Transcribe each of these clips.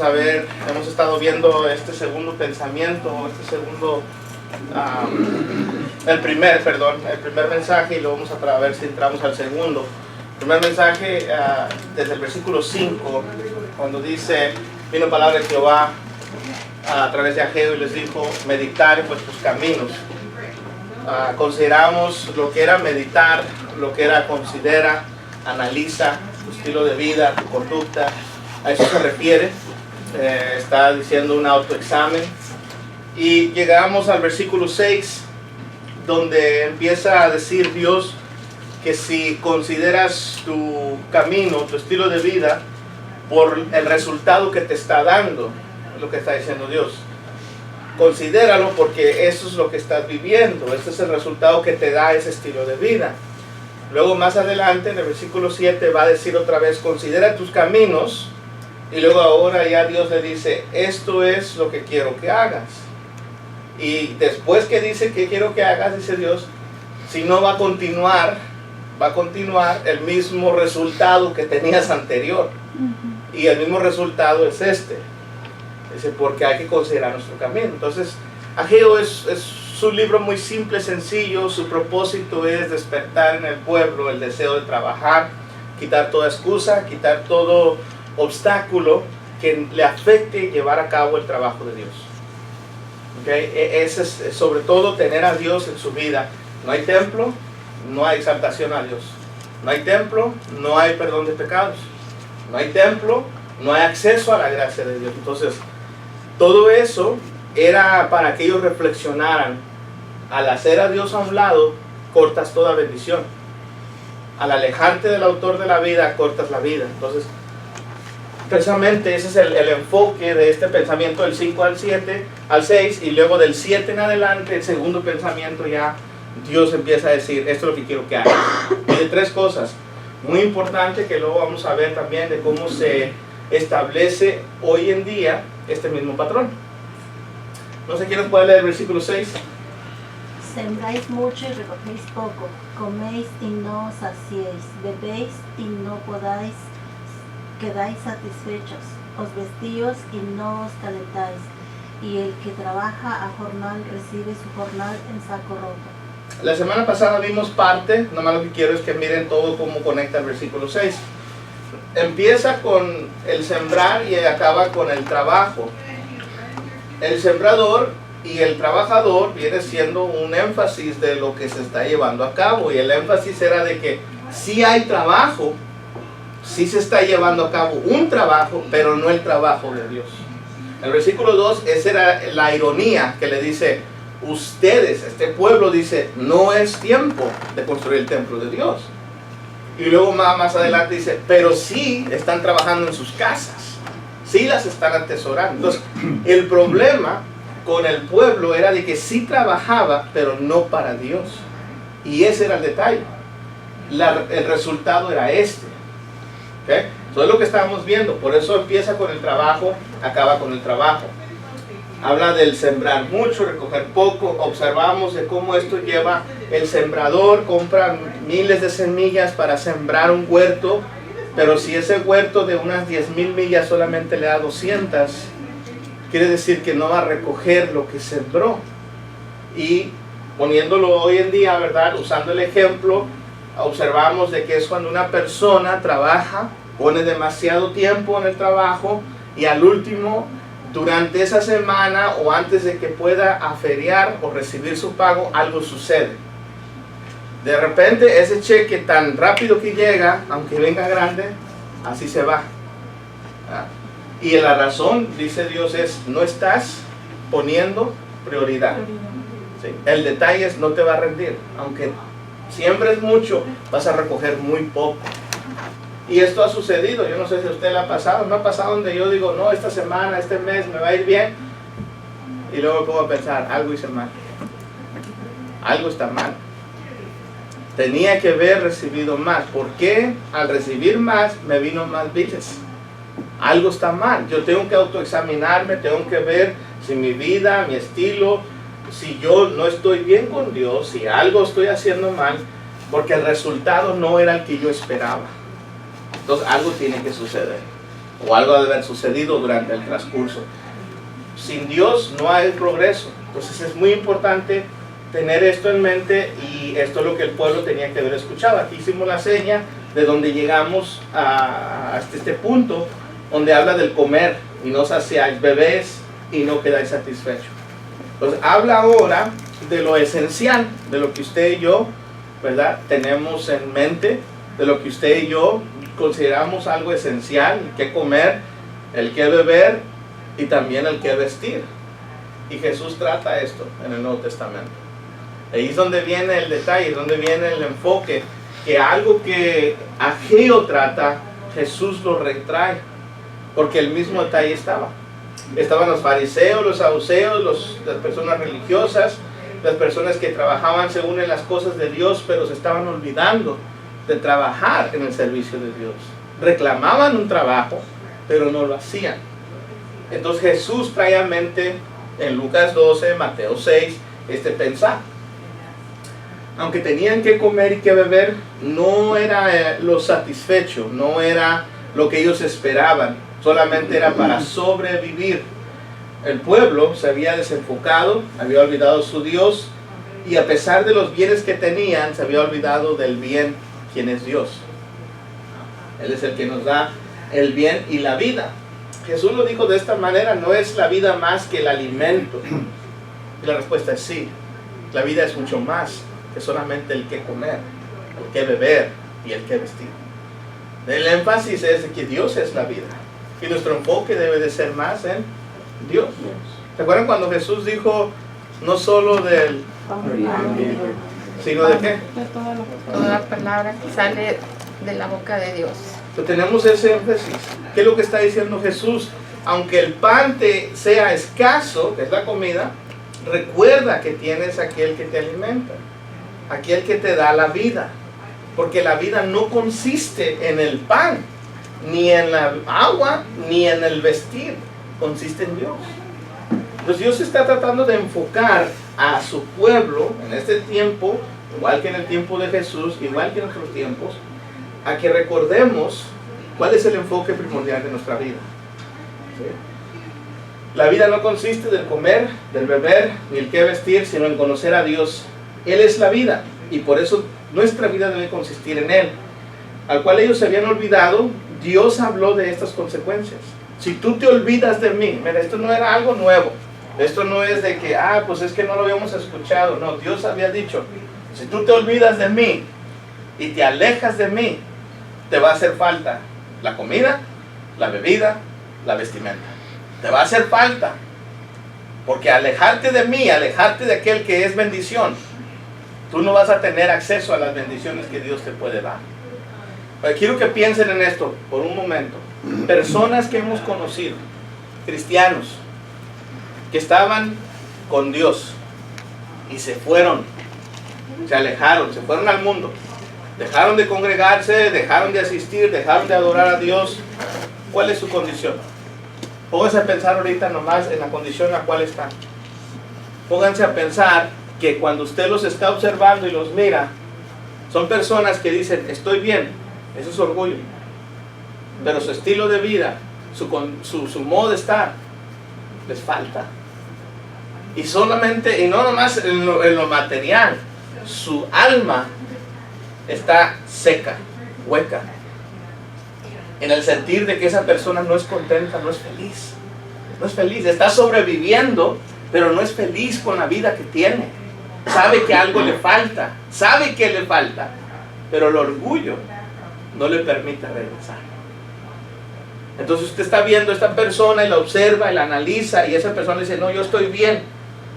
Vamos a ver, hemos estado viendo este segundo pensamiento, el primer mensaje, y lo vamos a ver si entramos al segundo. El primer mensaje, desde el versículo 5, cuando dice: vino palabra de Jehová a través de Ageo y les dijo: meditar en vuestros caminos. Consideramos lo que era meditar, lo que era considera, analiza tu estilo de vida, tu conducta. A eso se refiere. Está diciendo un autoexamen. Y llegamos al versículo 6, donde empieza a decir Dios que si consideras tu camino, tu estilo de vida, por el resultado que te está dando, es lo que está diciendo Dios. Considéralo, porque eso es lo que estás viviendo, este es el resultado que te da ese estilo de vida. Luego más adelante, en el versículo 7, va a decir otra vez: considera tus caminos. Y luego ahora ya Dios le dice: esto es lo que quiero que hagas. Y después que dice que quiero que hagas, dice Dios, si no va a continuar el mismo resultado que tenías anterior. Y el mismo resultado es este. Dice, porque hay que considerar nuestro camino. Entonces, Ageo es un libro muy simple, sencillo. Su propósito es despertar en el pueblo el deseo de trabajar, quitar toda excusa, quitar todo obstáculo que le afecte llevar a cabo el trabajo de Dios. ¿Okay? Ese es sobre todo tener a Dios en su vida. No hay templo, no hay exaltación a Dios. No hay templo, no hay perdón de pecados. No hay templo, no hay acceso a la gracia de Dios. Entonces, todo eso era para que ellos reflexionaran. Al hacer a Dios a un lado, cortas toda bendición. Al alejarte del autor de la vida, cortas la vida. Entonces, precisamente ese es el enfoque de este pensamiento, del 5 al 6, y luego del 7 en adelante, el segundo pensamiento, ya Dios empieza a decir: esto es lo que quiero que hagas. Y de tres cosas muy importantes que luego vamos a ver también de cómo se establece hoy en día este mismo patrón. No sé quién nos puede leer el versículo 6. Sembráis mucho y recogéis poco, coméis y no os saciéis, bebéis y no podáis, quedáis satisfechos, os vestíos y no os calentáis, y el que trabaja a jornal recibe su jornal en saco roto. La semana pasada vimos parte, nomás lo que quiero es que miren todo cómo conecta el versículo 6. Empieza con el sembrar y acaba con el trabajo. El sembrador y el trabajador viene siendo un énfasis de lo que se está llevando a cabo, y el énfasis era de que sí hay trabajo, sí se está llevando a cabo un trabajo, pero no el trabajo de Dios. El versículo 2, esa era la ironía que le dice: ustedes, este pueblo, dice, no es tiempo de construir el templo de Dios. Y luego más adelante dice: pero sí están trabajando en sus casas, sí las están atesorando. Entonces, el problema con el pueblo era de que sí trabajaba, pero no para Dios. Y ese era el detalle. El resultado era este. ¿Okay? Eso es lo que estábamos viendo. Por eso empieza con el trabajo, acaba con el trabajo. Habla del sembrar mucho, recoger poco. Observamos de cómo esto lleva: el sembrador compra miles de semillas para sembrar un huerto, pero si ese huerto de unas 10,000 millas solamente le da 200, quiere decir que no va a recoger lo que sembró. Y poniéndolo hoy en día, ¿verdad?, usando el ejemplo, observamos de que es cuando una persona trabaja, pone demasiado tiempo en el trabajo, y al último, durante esa semana o antes de que pueda aferiar o recibir su pago, algo sucede. De repente ese cheque tan rápido que llega, aunque venga grande, así se va. Y la razón, dice Dios, es: no estás poniendo prioridad. ¿Sí? El detalle es: no te va a rendir. Aunque siembres mucho, vas a recoger muy poco. Y esto ha sucedido. Yo no sé si a usted le ha pasado. Me ha pasado donde yo digo: no, esta semana, este mes me va a ir bien. Y luego me pongo a pensar: algo hice mal. Algo está mal. Tenía que haber recibido más. ¿Por qué al recibir más me vino más biles? Algo está mal. Yo tengo que autoexaminarme, tengo que ver si mi vida, mi estilo, si yo no estoy bien con Dios, si algo estoy haciendo mal, porque el resultado no era el que yo esperaba. Entonces algo tiene que suceder. o algo ha de haber sucedido durante el transcurso. Sin Dios no hay progreso. Entonces es muy importante tener esto en mente, y esto es lo que el pueblo tenía que haber escuchado. Aquí hicimos la seña de donde llegamos hasta este punto, donde habla del comer y no saciáis, bebéis y no quedáis satisfechos. Entonces habla ahora de lo esencial, de lo que usted y yo, ¿verdad?, tenemos en mente, de lo que usted y yo consideramos algo esencial: el que comer, el que beber y también el que vestir. Y Jesús trata esto en el Nuevo Testamento. Ahí es donde viene el detalle, es donde viene el enfoque, que algo que Ageo trata, Jesús lo retrae, porque el mismo detalle estaba. Estaban los fariseos, los saduceos, las personas religiosas, las personas que trabajaban según en las cosas de Dios, pero se estaban olvidando de trabajar en el servicio de Dios. Reclamaban un trabajo, pero no lo hacían. Entonces Jesús trae a mente en Lucas 12, Mateo 6, este pensar. Aunque tenían que comer y que beber, no era lo satisfecho, no era lo que ellos esperaban, solamente era para sobrevivir. El pueblo se había desenfocado, había olvidado su Dios, y a pesar de los bienes que tenían, se había olvidado del bien, quien es Dios. Él es el que nos da el bien y la vida. Jesús lo dijo de esta manera: no es la vida más que el alimento. Y la respuesta es sí. La vida es mucho más que solamente el que comer, el que beber y el que vestir. El énfasis es de que Dios es la vida, y nuestro enfoque debe de ser más en Dios. ¿Se acuerdan cuando Jesús dijo no solo del sino de qué? De toda palabra que sale de la boca de Dios. Entonces tenemos ese énfasis. ¿Qué es lo que está diciendo Jesús? Aunque el pan te sea escaso, que es la comida, recuerda que tienes aquel que te alimenta, aquel que te da la vida. Porque la vida no consiste en el pan, ni en la agua, ni en el vestir. Consiste en Dios. Entonces Dios está tratando de enfocar a su pueblo en este tiempo, igual que en el tiempo de Jesús, igual que en nuestros tiempos, a que recordemos cuál es el enfoque primordial de nuestra vida. ¿Sí? La vida no consiste del comer, del beber, ni el que vestir, sino en conocer a Dios. Él es la vida, y por eso nuestra vida debe consistir en Él, al cual ellos se habían olvidado. Dios habló de estas consecuencias. Si tú te olvidas de mí, mira, esto no era algo nuevo, esto no es de que, pues es que no lo habíamos escuchado. No, Dios había dicho: si tú te olvidas de mí y te alejas de mí, te va a hacer falta la comida, la bebida, la vestimenta. Te va a hacer falta, porque alejarte de mí, alejarte de aquel que es bendición, tú no vas a tener acceso a las bendiciones que Dios te puede dar. Pero quiero que piensen en esto por un momento. Personas que hemos conocido, cristianos, que estaban con Dios y se fueron, se alejaron, se fueron al mundo, dejaron de congregarse, dejaron de asistir, dejaron de adorar a Dios. ¿Cuál es su condición? Pónganse a pensar ahorita nomás en la condición en la cual están. Pónganse a pensar que cuando usted los está observando y los mira, son personas que dicen: estoy bien. Eso es orgullo. Pero su estilo de vida, su modo de estar, les falta. Y solamente, y no nomás en lo material, su alma está seca, hueca, en el sentir de que esa persona no es contenta, no es feliz. No es feliz, está sobreviviendo, pero no es feliz con la vida que tiene. Sabe que algo le falta, sabe que le falta, pero el orgullo no le permite regresar. Entonces usted está viendo a esta persona y la observa y la analiza, y esa persona dice: no, yo estoy bien.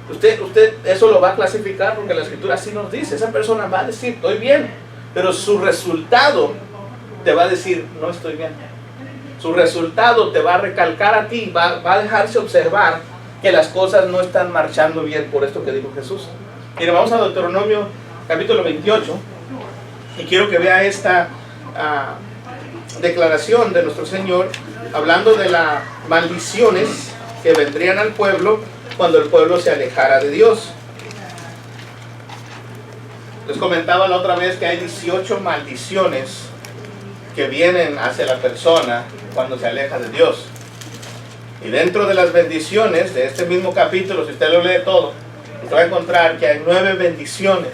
Usted eso lo va a clasificar, porque la escritura así nos dice. Esa persona va a decir: estoy bien, pero su resultado te va a decir: no estoy bien. Su resultado te va a recalcar a ti, va a dejarse observar que las cosas no están marchando bien por esto que dijo Jesús. Mire, vamos a Deuteronomio capítulo 28, y quiero que vea esta declaración de nuestro Señor, hablando de las maldiciones que vendrían al pueblo cuando el pueblo se alejara de Dios. Les comentaba la otra vez que hay 18 maldiciones que vienen hacia la persona cuando se aleja de Dios. Y dentro de las bendiciones de este mismo capítulo, si usted lo lee todo, usted va a encontrar que hay 9 bendiciones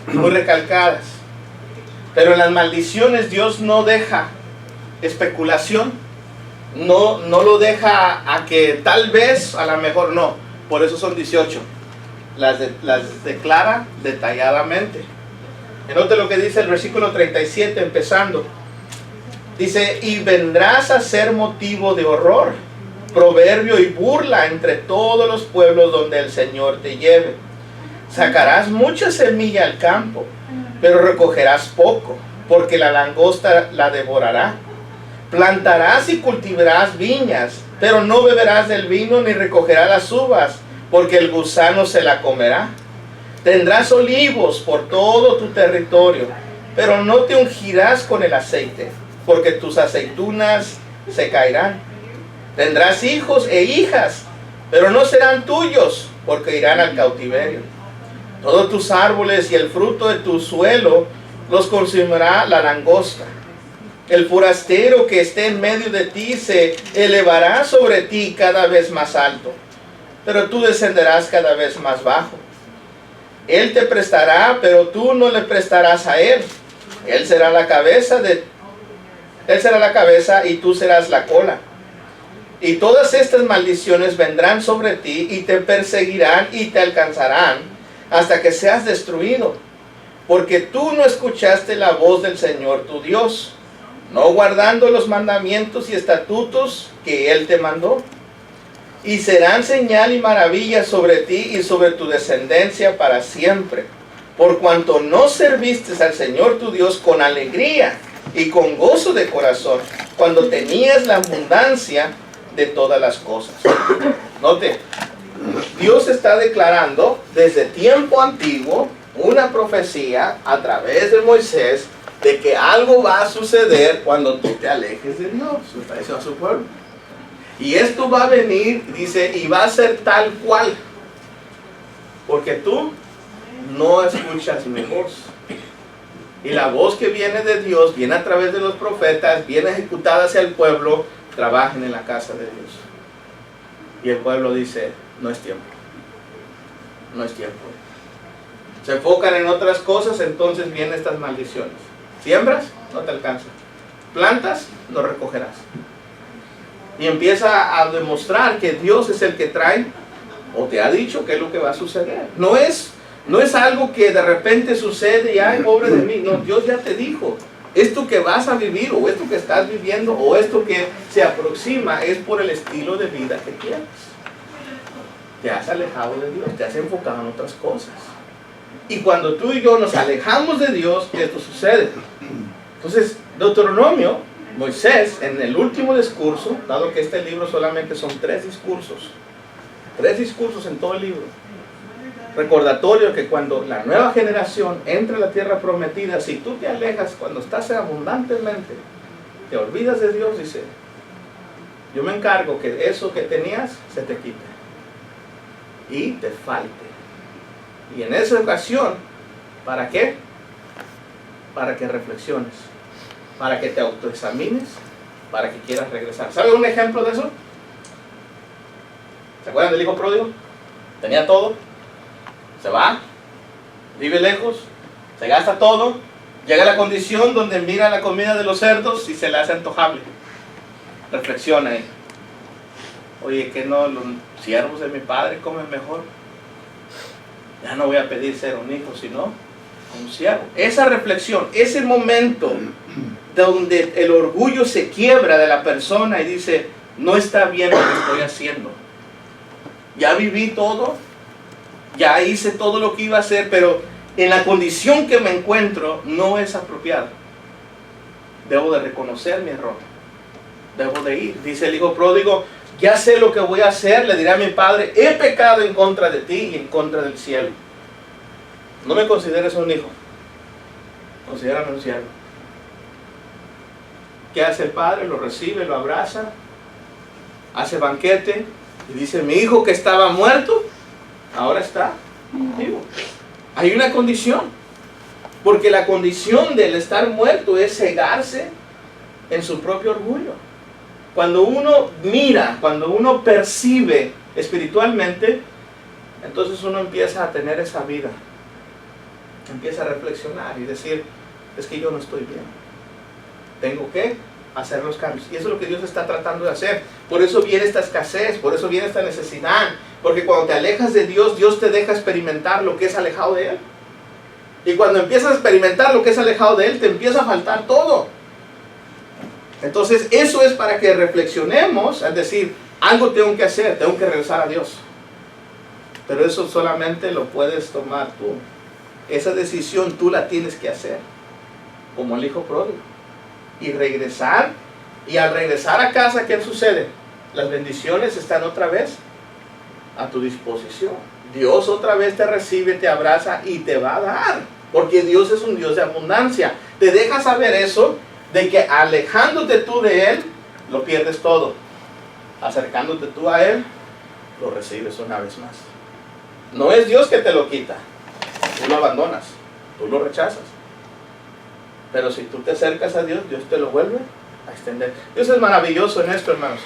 muy recalcadas. Pero en las maldiciones Dios no deja especulación, no lo deja a que tal vez, a lo mejor no. Por eso son 18. Las declara detalladamente. Note lo que dice el versículo 37 empezando. Dice, y vendrás a ser motivo de horror, proverbio y burla entre todos los pueblos donde el Señor te lleve. Sacarás mucha semilla al campo, pero recogerás poco, porque la langosta la devorará. Plantarás y cultivarás viñas, pero no beberás del vino ni recogerás las uvas, porque el gusano se la comerá. Tendrás olivos por todo tu territorio, pero no te ungirás con el aceite, porque tus aceitunas se caerán. Tendrás hijos e hijas, pero no serán tuyos, porque irán al cautiverio. Todos tus árboles y el fruto de tu suelo los consumirá la langosta. El forastero que esté en medio de ti se elevará sobre ti cada vez más alto, pero tú descenderás cada vez más bajo. Él te prestará, pero tú no le prestarás a él. Él será la cabeza y tú serás la cola. Y todas estas maldiciones vendrán sobre ti y te perseguirán y te alcanzarán hasta que seas destruido, porque tú no escuchaste la voz del Señor tu Dios, no guardando los mandamientos y estatutos que Él te mandó. Y serán señal y maravilla sobre ti y sobre tu descendencia para siempre, por cuanto no serviste al Señor tu Dios con alegría y con gozo de corazón, cuando tenías la abundancia de todas las cosas. Note, Dios está declarando desde tiempo antiguo una profecía a través de Moisés de que algo va a suceder cuando tú te alejes de Dios. Está diciendo a su pueblo. Y esto va a venir, dice, y va a ser tal cual, porque tú no escuchas mi voz. Y la voz que viene de Dios, viene a través de los profetas, viene ejecutada hacia el pueblo, trabajen en la casa de Dios. Y el pueblo dice, no es tiempo. No es tiempo. Se enfocan en otras cosas, entonces vienen estas maldiciones. Siembras, no te alcanza. Plantas, no recogerás. Y empieza a demostrar que Dios es el que trae, o te ha dicho qué es lo que va a suceder. No es algo que de repente sucede y ay, pobre de mí. No, Dios ya te dijo. Esto que vas a vivir, o esto que estás viviendo, o esto que se aproxima, es por el estilo de vida que tienes. Te has alejado de Dios, te has enfocado en otras cosas. Y cuando tú y yo nos alejamos de Dios, esto sucede. Entonces, Deuteronomio, Moisés, en el último discurso, dado que este libro solamente son 3 discursos en todo el libro, recordatorio que cuando la nueva generación entre a la tierra prometida, si tú te alejas cuando estás abundantemente, te olvidas de Dios, dice, yo me encargo que eso que tenías se te quite y te falte. Y en esa ocasión, ¿para qué? Para que reflexiones, para que te autoexamines, para que quieras regresar. ¿Sabe un ejemplo de eso? ¿Se acuerdan del hijo pródigo? Tenía todo, se va, vive lejos, se gasta todo, llega a la condición donde mira la comida de los cerdos y se le hace antojable. Reflexiona ahí. Oye, ¿que no los siervos de mi padre comen mejor? Ya no voy a pedir ser un hijo, sino un siervo. Esa reflexión, ese momento donde el orgullo se quiebra de la persona y dice, no está bien lo que estoy haciendo. Ya viví todo, ya hice todo lo que iba a hacer, pero en la condición que me encuentro no es apropiado. Debo de reconocer mi error. Debo de ir. Dice el hijo pródigo, ya sé lo que voy a hacer, le diré a mi padre, he pecado en contra de ti y en contra del cielo. No me consideres un hijo, considérame un siervo. ¿Qué hace el padre? Lo recibe, lo abraza, hace banquete y dice, mi hijo que estaba muerto, ahora está vivo. Hay una condición, porque la condición del estar muerto es cegarse en su propio orgullo. Cuando uno mira, cuando uno percibe espiritualmente, entonces uno empieza a tener esa vida. Empieza a reflexionar y decir, es que yo no estoy bien. Tengo que hacer los cambios. Y eso es lo que Dios está tratando de hacer. Por eso viene esta escasez, por eso viene esta necesidad. Porque cuando te alejas de Dios, Dios te deja experimentar lo que es alejado de Él. Y cuando empiezas a experimentar lo que es alejado de Él, te empieza a faltar todo. Entonces eso es para que reflexionemos, es decir, algo tengo que hacer, tengo que regresar a Dios. Pero eso solamente lo puedes tomar tú. Esa decisión tú la tienes que hacer, como el hijo pródigo. Y regresar, y al regresar a casa, ¿qué sucede? Las bendiciones están otra vez a tu disposición. Dios otra vez te recibe, te abraza y te va a dar. Porque Dios es un Dios de abundancia. Te deja saber eso, de que alejándote tú de Él, lo pierdes todo. Acercándote tú a Él, lo recibes una vez más. No es Dios que te lo quita. Tú lo abandonas, tú lo rechazas. Pero si tú te acercas a Dios, Dios te lo vuelve a extender. Dios es maravilloso en esto, hermanos.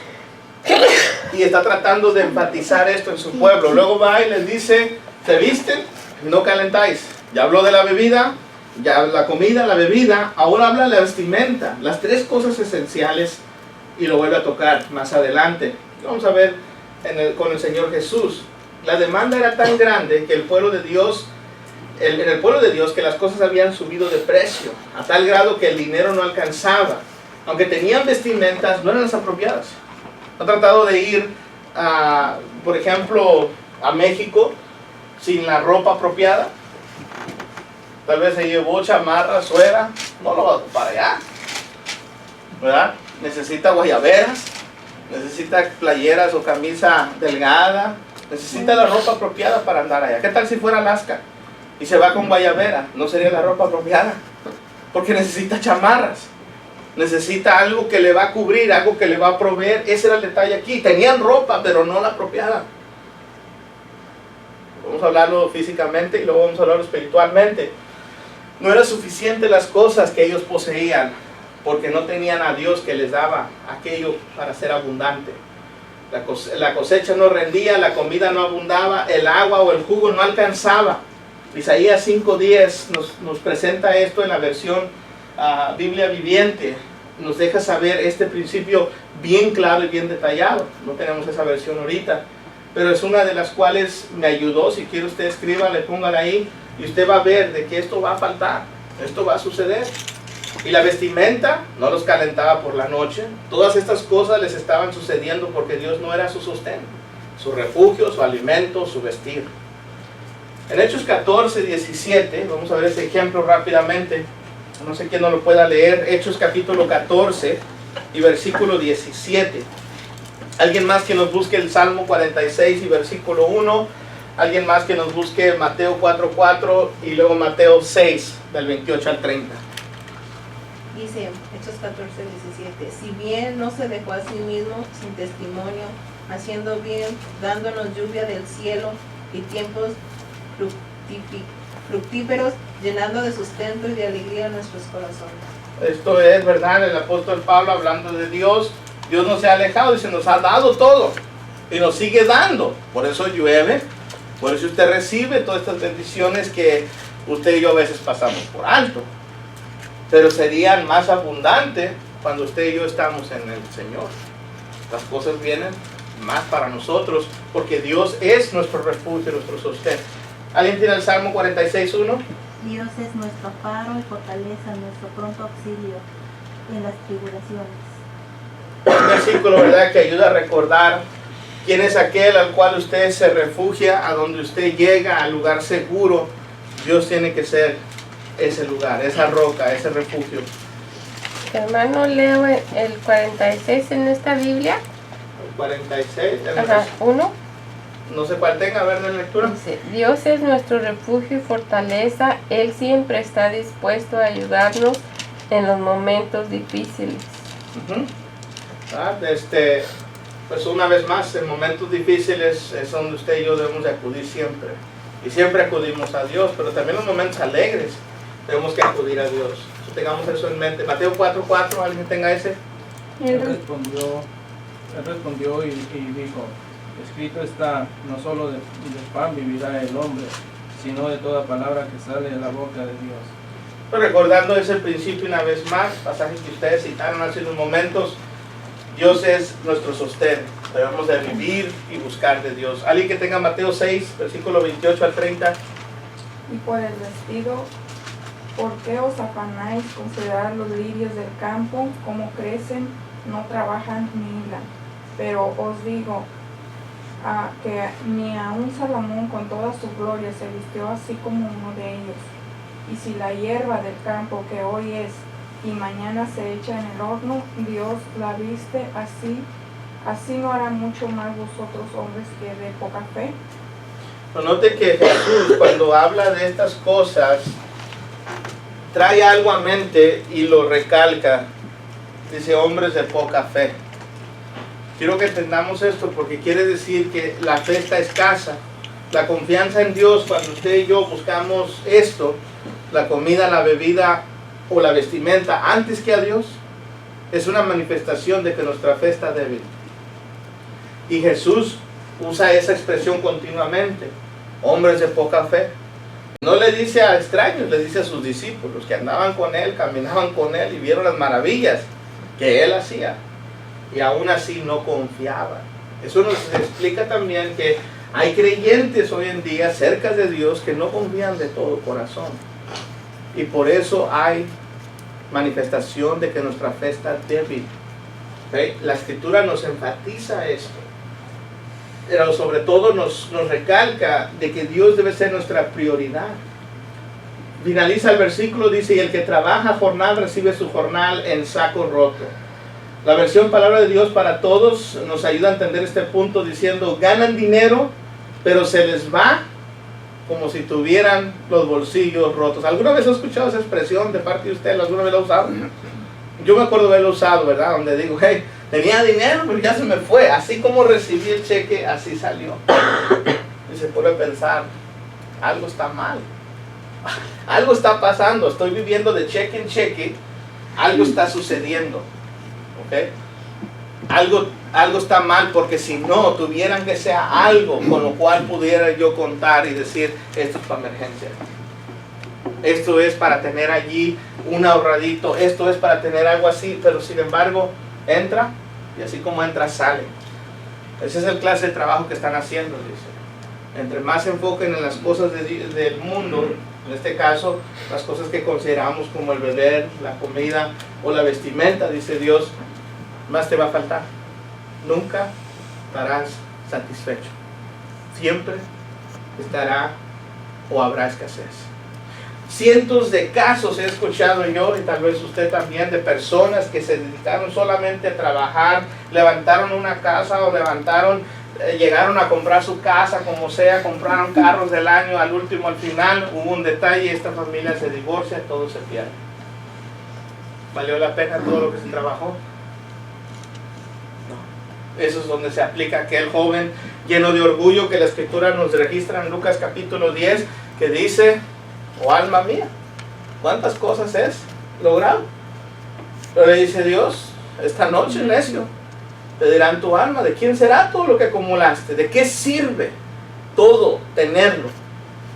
Y está tratando de enfatizar esto en su pueblo. Luego va y les dice, se visten y no calentáis. Ya habló de la bebida, ya la comida, la bebida. Ahora habla de la vestimenta. Las tres cosas esenciales. Y lo vuelve a tocar más adelante. Vamos a ver con el Señor Jesús. La demanda era tan grande que el pueblo de Dios, en el pueblo de Dios, que las cosas habían subido de precio, a tal grado que el dinero no alcanzaba. Aunque tenían vestimentas, no eran las apropiadas. Han tratado de ir, por ejemplo, a México sin la ropa apropiada. Tal vez se llevó chamarra, suera, no lo va a ocupar allá, ¿verdad? Necesita guayaberas, necesita playeras o camisa delgada, necesita la ropa apropiada para andar allá. ¿Qué tal si fuera Alaska y se va con guayabera? No sería la ropa apropiada, porque necesita chamarras, necesita algo que le va a cubrir, algo que le va a proveer. Ese era el detalle aquí. Tenían ropa, pero no la apropiada. Vamos a hablarlo físicamente y luego vamos a hablarlo espiritualmente. No era suficiente las cosas que ellos poseían, porque no tenían a Dios que les daba aquello para ser abundante. La cosecha no rendía, la comida no abundaba, el agua o el jugo no alcanzaba. Isaías 5:10 nos presenta esto en la versión Biblia viviente. Nos deja saber este principio bien claro y bien detallado. No tenemos esa versión ahorita, pero es una de las cuales me ayudó. Si quiere usted escríbale, póngala ahí, y usted va a ver de que esto va a faltar, esto va a suceder. Y la vestimenta no los calentaba por la noche. Todas estas cosas les estaban sucediendo porque Dios no era su sostén, su refugio, su alimento, su vestir. En Hechos 14:17, vamos a ver ese ejemplo rápidamente. No sé quién no lo pueda leer. Hechos capítulo 14 y versículo 17. Alguien más que nos busque el Salmo 46 y versículo 1. Alguien más que nos busque Mateo 4:4 y luego Mateo 6 del 28 al 30. Dice Hechos 14:17, si bien no se dejó a sí mismo sin testimonio, haciendo bien, dándonos lluvia del cielo y tiempos fructíferos, llenando de sustento y de alegría nuestros corazones. Esto es verdad, el apóstol Pablo hablando de Dios. Dios no se ha alejado y se nos ha dado todo y nos sigue dando. Por eso llueve, por eso usted recibe todas estas bendiciones que usted y yo a veces pasamos por alto. Pero serían más abundantes cuando usted y yo estamos en el Señor. Las cosas vienen más para nosotros porque Dios es nuestro refugio, nuestro sostén. ¿Alguien tiene el Salmo 46:1? Dios es nuestro faro y fortaleza, nuestro pronto auxilio en las tribulaciones. Un versículo, ¿verdad?, que ayuda a recordar quién es aquel al cual usted se refugia, a donde usted llega, al lugar seguro. Dios tiene que ser ese lugar, esa roca, ese refugio. Hermano, leo el 46 en esta Biblia. El 46, Ajá, 1. no sé cuál tenga, a ver la lectura. Dice, Dios es nuestro refugio y fortaleza. Él siempre está dispuesto a ayudarnos en los momentos difíciles. Pues una vez más, en momentos difíciles es donde usted y yo debemos de acudir siempre. Y siempre acudimos a Dios, pero también en los momentos alegres tenemos que acudir a Dios. Tengamos eso en mente. Mateo 4:4, ¿alguien tenga ese? Él respondió, Él respondió y dijo, escrito está, no solo de pan vivirá el hombre, sino de toda palabra que sale de la boca de Dios. Recordando ese principio una vez más, pasaje que ustedes citaron hace unos momentos, Dios es nuestro sostén, debemos de vivir y buscar de Dios. Alguien que tenga Mateo 6, versículo 28 al 30. Y por el vestido, ¿por qué os afanáis considerar los lirios del campo, cómo crecen, no trabajan ni hilan? Pero os digo que ni aun Salomón con toda su gloria se vistió así como uno de ellos. Y si la hierba del campo que hoy es y mañana se echa en el horno, Dios la viste así, así no hará mucho más vosotros hombres que de poca fe. Note que Jesús, cuando habla de estas cosas, trae algo a mente y lo recalca. Dice, hombres de poca fe. Quiero que entendamos esto porque quiere decir que la fe está escasa. La confianza en Dios, cuando usted y yo buscamos esto, la comida, la bebida o la vestimenta antes que a Dios, es una manifestación de que nuestra fe está débil. Y Jesús usa esa expresión continuamente, hombres de poca fe. No le dice a extraños, le dice a sus discípulos que andaban con él, caminaban con él y vieron las maravillas que él hacía. Y aún así no confiaban. Eso nos explica también que hay creyentes hoy en día cerca de Dios que no confían de todo corazón. Y por eso hay manifestación de que nuestra fe está débil. ¿Okay? La Escritura nos enfatiza esto. Pero sobre todo nos recalca de que Dios debe ser nuestra prioridad. Finaliza el versículo, dice, y el que trabaja jornal recibe su jornal en saco roto. La versión Palabra de Dios para Todos nos ayuda a entender este punto diciendo, ganan dinero, pero se les va como si tuvieran los bolsillos rotos. ¿Alguna vez ha escuchado esa expresión de parte de usted? ¿Alguna vez la ha usado? Yo me acuerdo de haberlo usado, ¿verdad? Donde digo, hey, tenía dinero, pero ya se me fue. Así como recibí el cheque, así salió. Y se pone a pensar, algo está mal. Algo está pasando. Estoy viviendo de cheque en cheque. Algo está sucediendo. ¿Ok? Algo está mal, porque si no tuvieran que sea algo con lo cual pudiera yo contar y decir, esto es para emergencia, esto es para tener allí un ahorradito, esto es para tener algo así, pero sin embargo entra y así como entra sale. Ese es el clase de trabajo que están haciendo, dice. Entre más se enfoquen en las cosas del mundo, en este caso las cosas que consideramos como el beber, la comida o la vestimenta, dice Dios, más te va a faltar. Nunca estarás satisfecho. Siempre estará o habrá escasez. Cientos de casos he escuchado yo, y tal vez usted también, de personas que se dedicaron solamente a trabajar, levantaron una casa o llegaron a comprar su casa, como sea, compraron carros del año, al último, al final, hubo un detalle, esta familia se divorcia, todo se pierde. ¿Valió la pena todo lo que se trabajó? Eso es donde se aplica aquel joven lleno de orgullo que la Escritura nos registra en Lucas capítulo 10, que dice, oh alma mía, ¿cuántas cosas es logrado? Pero le dice Dios, esta noche, necio, te dirán tu alma, ¿de quién será todo lo que acumulaste? ¿De qué sirve todo tenerlo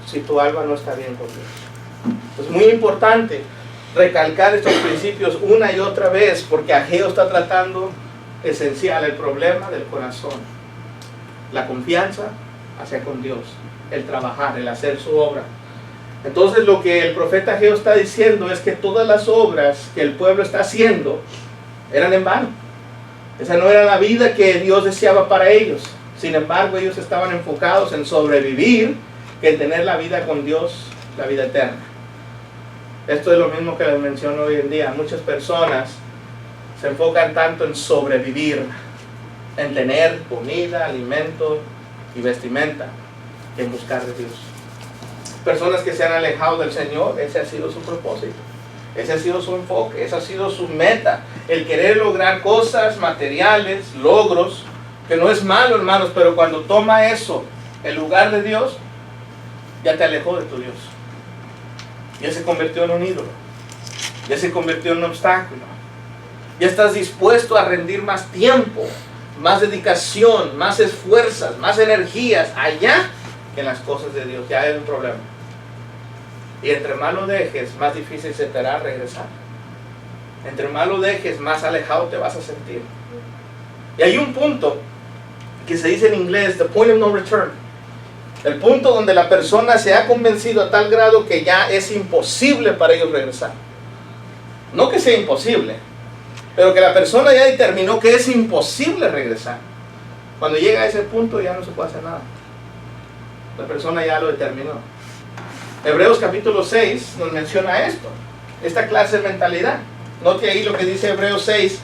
si tu alma no está bien con Dios? Es muy importante recalcar estos principios una y otra vez, porque Ageo está tratando esencial el problema del corazón, la confianza hacia con Dios, el trabajar, el hacer su obra. Entonces lo que el profeta Ageo está diciendo es que todas las obras que el pueblo está haciendo eran en vano. Esa no era la vida que Dios deseaba para ellos. Sin embargo, ellos estaban enfocados en sobrevivir que en tener la vida con Dios, la vida eterna. Esto es lo mismo que les menciono hoy en día. Muchas personas se enfocan tanto en sobrevivir, en tener comida, alimento y vestimenta, que en buscar de Dios. Personas que se han alejado del Señor, ese ha sido su propósito, ese ha sido su enfoque, esa ha sido su meta, el querer lograr cosas materiales, logros, que no es malo, hermanos, pero cuando toma eso, el lugar de Dios, ya te alejó de tu Dios, ya se convirtió en un ídolo, ya se convirtió en un obstáculo. Ya estás dispuesto a rendir más tiempo, más dedicación, más esfuerzos, más energías allá que en las cosas de Dios. Ya hay un problema. Y entre más lo dejes, más difícil se te hará regresar. Entre más lo dejes, más alejado te vas a sentir. Y hay un punto que se dice en inglés, the point of no return. El punto donde la persona se ha convencido a tal grado que ya es imposible para ellos regresar. No que sea imposible, pero que la persona ya determinó que es imposible regresar. Cuando llega a ese punto ya no se puede hacer nada. La persona ya lo determinó. Hebreos capítulo 6 nos menciona esto, esta clase de mentalidad. Note ahí lo que dice Hebreos 6,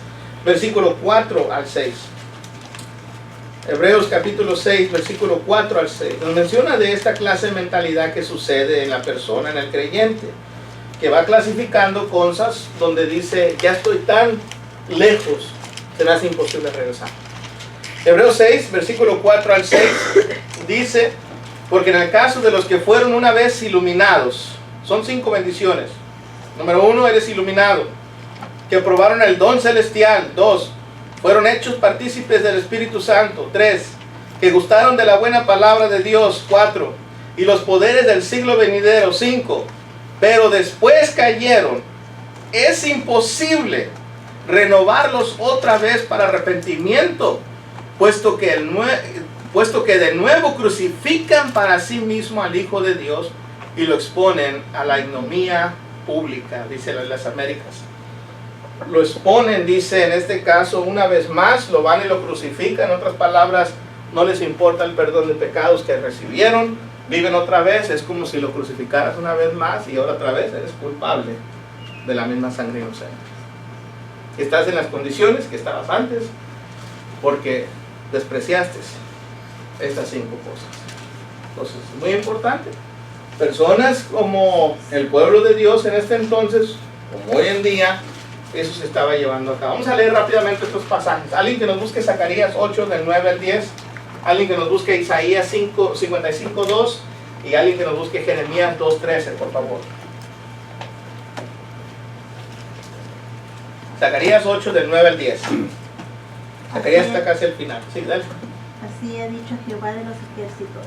versículo 4 al 6. Hebreos capítulo 6, versículo 4 al 6. Nos menciona de esta clase de mentalidad que sucede en la persona, en el creyente, que va clasificando cosas donde dice, ya estoy tan lejos, se me hace imposible regresar. Hebreos 6, versículo 4 al 6, dice, porque en el caso de los que fueron una vez iluminados, son 5 bendiciones. Número 1, eres iluminado, que probaron el don celestial. 2, fueron hechos partícipes del Espíritu Santo. 3, que gustaron de la buena palabra de Dios. 4, y los poderes del siglo venidero. 5, pero después cayeron. Es imposible renovarlos otra vez para arrepentimiento, puesto que de nuevo crucifican para sí mismo al Hijo de Dios y lo exponen a la ignominia pública, dice las Américas. Lo exponen, dice en este caso, una vez más, lo van y lo crucifican. En otras palabras, no les importa el perdón de pecados que recibieron, viven otra vez. Es como si lo crucificaras una vez más y ahora otra vez eres culpable de la misma sangre inocente. Estás en las condiciones que estabas antes porque despreciaste estas 5 cosas. Entonces, es muy importante. Personas como el pueblo de Dios en este entonces, como hoy en día, eso se estaba llevando a cabo. Vamos a leer rápidamente estos pasajes. Alguien que nos busque Zacarías 8, del 9 al 10. Alguien que nos busque Isaías 55, 2. Y alguien que nos busque Jeremías 2, 13, por favor. Zacarías 8, del 9 al 10. Zacarías está casi al final. Sí, dale. Así ha dicho Jehová de los ejércitos: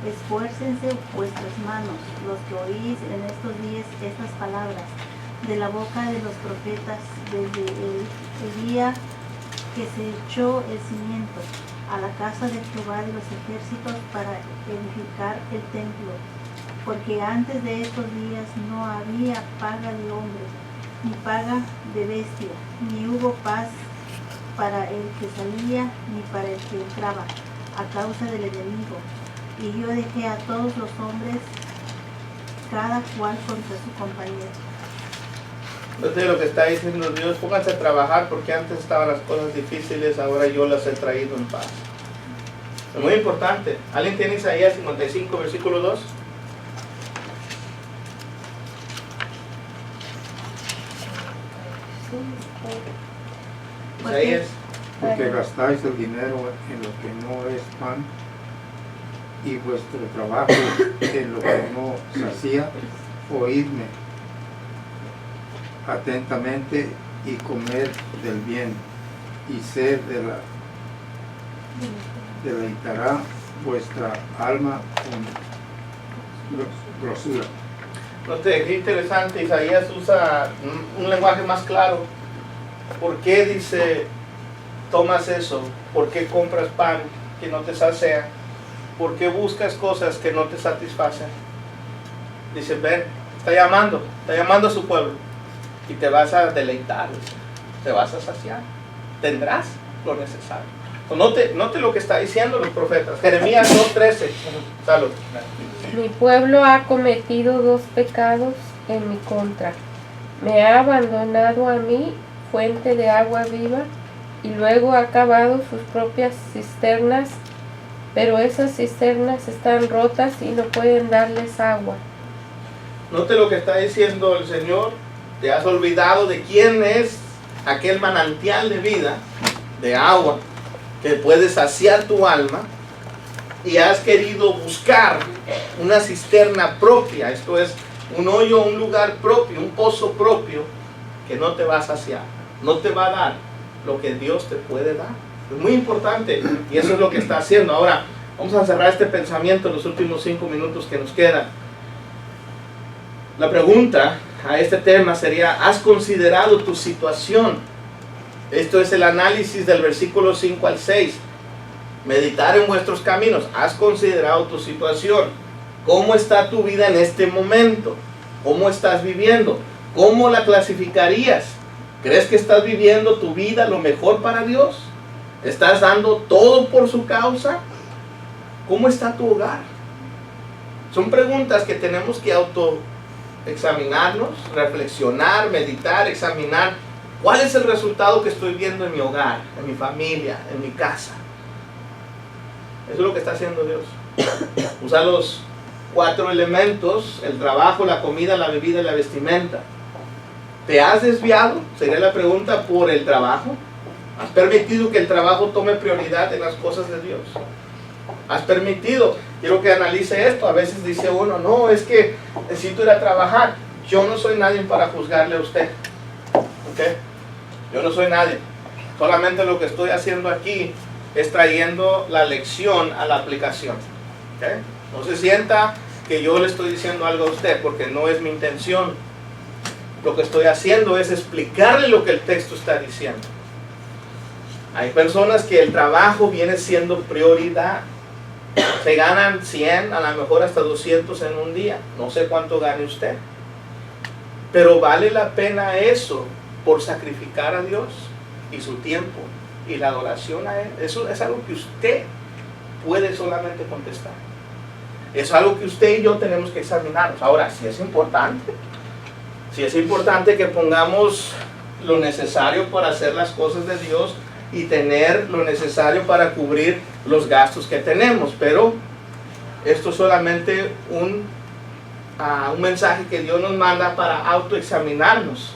esfuércense vuestras manos, los que oís en estos días estas palabras, de la boca de los profetas, desde el día que se echó el cimiento a la casa de Jehová de los ejércitos para edificar el templo. Porque antes de estos días no había paga de hombre, ni paga de bestia, ni hubo paz para el que salía, ni para el que entraba, a causa del enemigo. Y yo dejé a todos los hombres, cada cual contra su compañero. Entonces lo que está diciendo Dios, pónganse a trabajar porque antes estaban las cosas difíciles, ahora yo las he traído en paz. Es muy importante. ¿Alguien tiene Isaías 55, versículo 2? Isaías. Porque gastáis el dinero en lo que no es pan y vuestro trabajo en lo que no sacía. Oídme atentamente y comer del bien, y sed deleitará vuestra alma con grosura. Note, qué interesante, Isaías usa un lenguaje más claro. ¿Por qué dice, tomas eso? ¿Por qué compras pan que no te sacia? ¿Por qué buscas cosas que no te satisfacen? Dice, ven, está llamando a su pueblo y te vas a deleitar, te vas a saciar, tendrás lo necesario. Note lo que está diciendo los profetas. Jeremías 2:13. Salud. Mi pueblo ha cometido 2 pecados en mi contra. Me ha abandonado a mí, fuente de agua viva, y luego ha cavado sus propias cisternas, pero esas cisternas están rotas y no pueden darles agua. Note lo que está diciendo el Señor. Te has olvidado de quién es aquel manantial de vida, de agua, que puede saciar tu alma, y has querido buscar una cisterna propia, esto es, un hoyo, un lugar propio, un pozo propio, que no te va a saciar, no te va a dar lo que Dios te puede dar. Es muy importante y eso es lo que está haciendo. Ahora, vamos a cerrar este pensamiento en los últimos 5 minutos que nos quedan. La pregunta a este tema sería, ¿has considerado tu situación? Esto es el análisis del versículo 5 al 6. Meditar en vuestros caminos. ¿Has considerado tu situación? ¿Cómo está tu vida en este momento? ¿Cómo estás viviendo? ¿Cómo la clasificarías? ¿Crees que estás viviendo tu vida lo mejor para Dios? ¿Estás dando todo por su causa? ¿Cómo está tu hogar? Son preguntas que tenemos que autoexaminarnos, reflexionar, meditar, examinar. ¿Cuál es el resultado que estoy viendo en mi hogar, en mi familia, en mi casa? Eso es lo que está haciendo Dios. Usa los 4 elementos: el trabajo, la comida, la bebida y la vestimenta. ¿Te has desviado? Sería la pregunta, por el trabajo. ¿Has permitido que el trabajo tome prioridad en las cosas de Dios? ¿Has permitido? Quiero que analice esto. A veces dice uno, no, es que necesito ir a trabajar. Yo no soy nadie para juzgarle a usted. ¿Okay? Yo no soy nadie. Solamente lo que estoy haciendo aquí es trayendo la lección a la aplicación. ¿Okay? No se sienta que yo le estoy diciendo algo a usted, porque no es mi intención. Lo que estoy haciendo es explicarle lo que el texto está diciendo. Hay personas que el trabajo viene siendo prioridad. Se ganan 100, a lo mejor hasta 200 en un día. No sé cuánto gane usted. Pero vale la pena eso por sacrificar a Dios y su tiempo y la adoración a Él. Eso es algo que usted puede solamente contestar. Es algo que usted y yo tenemos que examinarnos. Ahora, si es importante. Si es importante que pongamos lo necesario para hacer las cosas de Dios y tener lo necesario para cubrir los gastos que tenemos. Pero esto es solamente un mensaje que Dios nos manda para autoexaminarnos.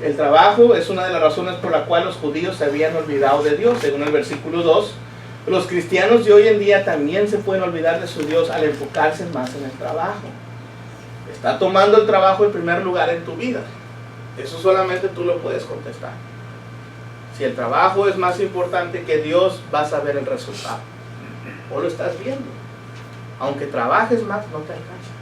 El trabajo es una de las razones por la cual los judíos se habían olvidado de Dios. Según el versículo 2, los cristianos de hoy en día también se pueden olvidar de su Dios al enfocarse más en el trabajo. Está tomando el trabajo en primer lugar en tu vida. Eso solamente tú lo puedes contestar. Si el trabajo es más importante que Dios, vas a ver el resultado. O lo estás viendo. Aunque trabajes más, no te alcanza.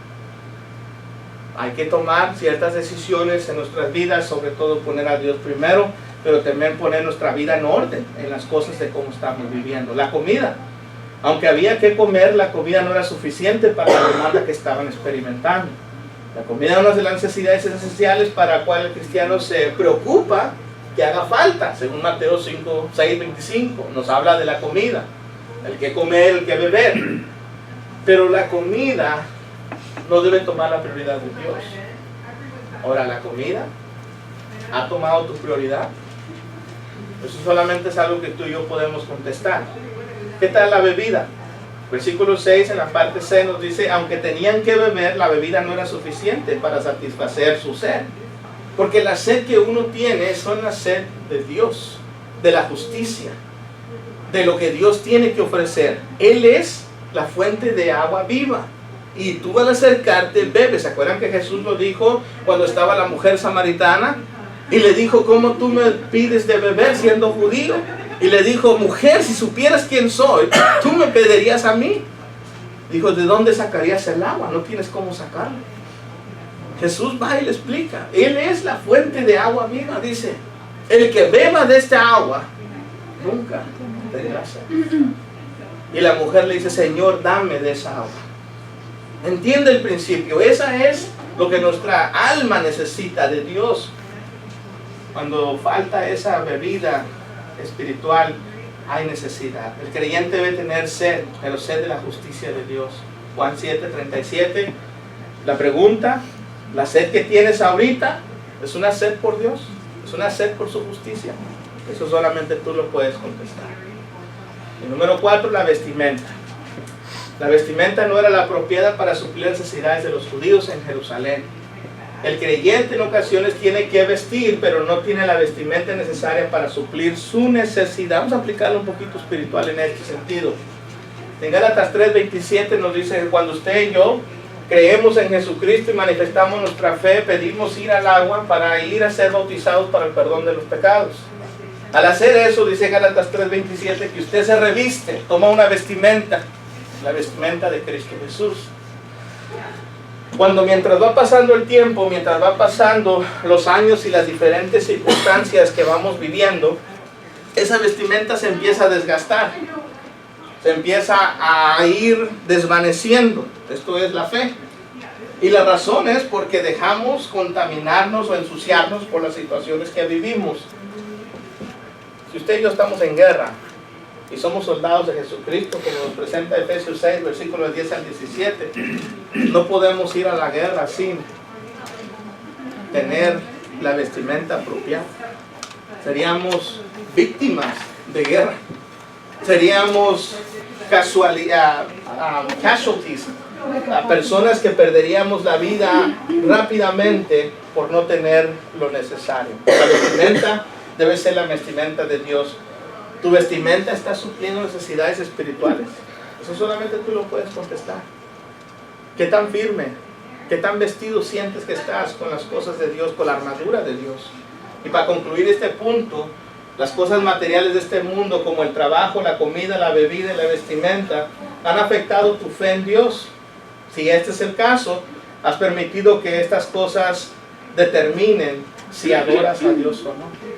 Hay que tomar ciertas decisiones en nuestras vidas, sobre todo poner a Dios primero, pero también poner nuestra vida en orden, en las cosas de cómo estamos viviendo. La comida. Aunque había que comer, la comida no era suficiente para la demanda que estaban experimentando. La comida es una de las necesidades esenciales para la cual el cristiano se preocupa que haga falta. Según Mateo 5, 6, 25, nos habla de la comida. El que comer, el que beber. Pero la comida no debe tomar la prioridad de Dios. Ahora, ¿la comida ha tomado tu prioridad? Eso solamente es algo que tú y yo podemos contestar. ¿Qué tal la bebida? Versículo 6 en la parte C nos dice, aunque tenían que beber, la bebida no era suficiente para satisfacer su sed. Porque la sed que uno tiene son la sed de Dios, de la justicia, de lo que Dios tiene que ofrecer. Él es la fuente de agua viva. Y tú al acercarte bebes. ¿Se acuerdan que Jesús lo dijo cuando estaba la mujer samaritana? Y le dijo, ¿cómo tú me pides de beber siendo judío? Y le dijo, mujer, si supieras quién soy, tú me pedirías a mí. Dijo, ¿de dónde sacarías el agua? No tienes cómo sacarlo. Jesús va y le explica. Él es la fuente de agua viva. Dice, el que beba de esta agua, nunca tendrá sed. Y la mujer le dice, Señor, dame de esa agua. Entiende el principio. Esa es lo que nuestra alma necesita de Dios. Cuando falta esa bebida espiritual, hay necesidad. El creyente debe tener sed, pero sed de la justicia de Dios. Juan 7:37. La pregunta, ¿la sed que tienes ahorita es una sed por Dios? ¿Es una sed por su justicia? Eso solamente tú lo puedes contestar. Y número 4, la vestimenta. La vestimenta no era la apropiada para suplir las necesidades de los judíos en Jerusalén. El creyente en ocasiones tiene que vestir, pero no tiene la vestimenta necesaria para suplir su necesidad. Vamos a aplicarlo un poquito espiritual en este sentido. En Gálatas 3:27 nos dice, cuando usted y yo creemos en Jesucristo y manifestamos nuestra fe, pedimos ir al agua para ir a ser bautizados para el perdón de los pecados. Al hacer eso, dice Gálatas 3:27, que usted se reviste, toma una vestimenta, la vestimenta de Cristo Jesús. Cuando mientras va pasando el tiempo, mientras va pasando los años y las diferentes circunstancias que vamos viviendo, esa vestimenta se empieza a desgastar, se empieza a ir desvaneciendo. Esto es la fe. Y la razón es porque dejamos contaminarnos o ensuciarnos por las situaciones que vivimos. Si usted y yo estamos en guerra y somos soldados de Jesucristo, como nos presenta Efesios 6, versículos 10 al 17, no podemos ir a la guerra sin tener la vestimenta apropiada. Seríamos víctimas de guerra. Seríamos casualties, a personas que perderíamos la vida rápidamente por no tener lo necesario. La vestimenta debe ser la vestimenta de Dios. ¿Tu vestimenta está supliendo necesidades espirituales? Eso solamente tú lo puedes contestar. ¿Qué tan firme, qué tan vestido sientes que estás con las cosas de Dios, con la armadura de Dios? Y para concluir este punto, las cosas materiales de este mundo, como el trabajo, la comida, la bebida y la vestimenta, han afectado tu fe en Dios. Si este es el caso, has permitido que estas cosas determinen si adoras a Dios o no.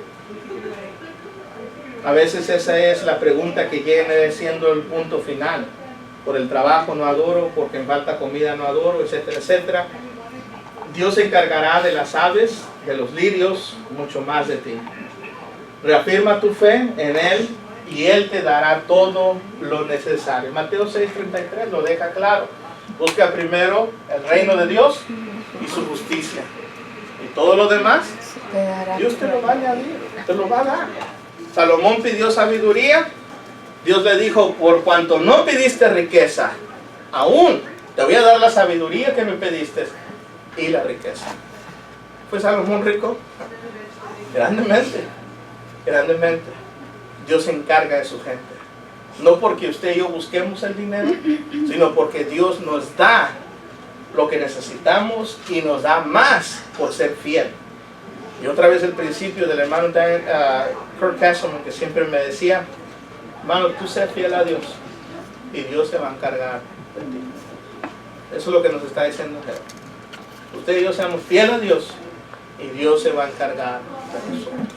A veces esa es la pregunta que viene siendo el punto final. Por el trabajo no adoro, porque me falta comida no adoro, etcétera, etcétera. Dios se encargará de las aves, de los lirios, mucho más de ti. Reafirma tu fe en Él y Él te dará todo lo necesario. Mateo 6:33 lo deja claro. Busca primero el reino de Dios y su justicia. Y todo lo demás, Dios te lo va a añadir, te lo va a dar. Salomón pidió sabiduría. Dios le dijo, por cuanto no pidiste riqueza, aún te voy a dar la sabiduría que me pediste y la riqueza. ¿Fue Salomón rico? Grandemente, grandemente. Dios se encarga de su gente. No porque usted y yo busquemos el dinero, sino porque Dios nos da lo que necesitamos y nos da más por ser fiel. Y otra vez el principio del hermano Kurt Castleman, que siempre me decía, hermano, tú sé fiel a Dios y Dios se va a encargar de ti. Eso es lo que nos está diciendo Jesús. Usted y yo seamos fieles a Dios y Dios se va a encargar de nosotros.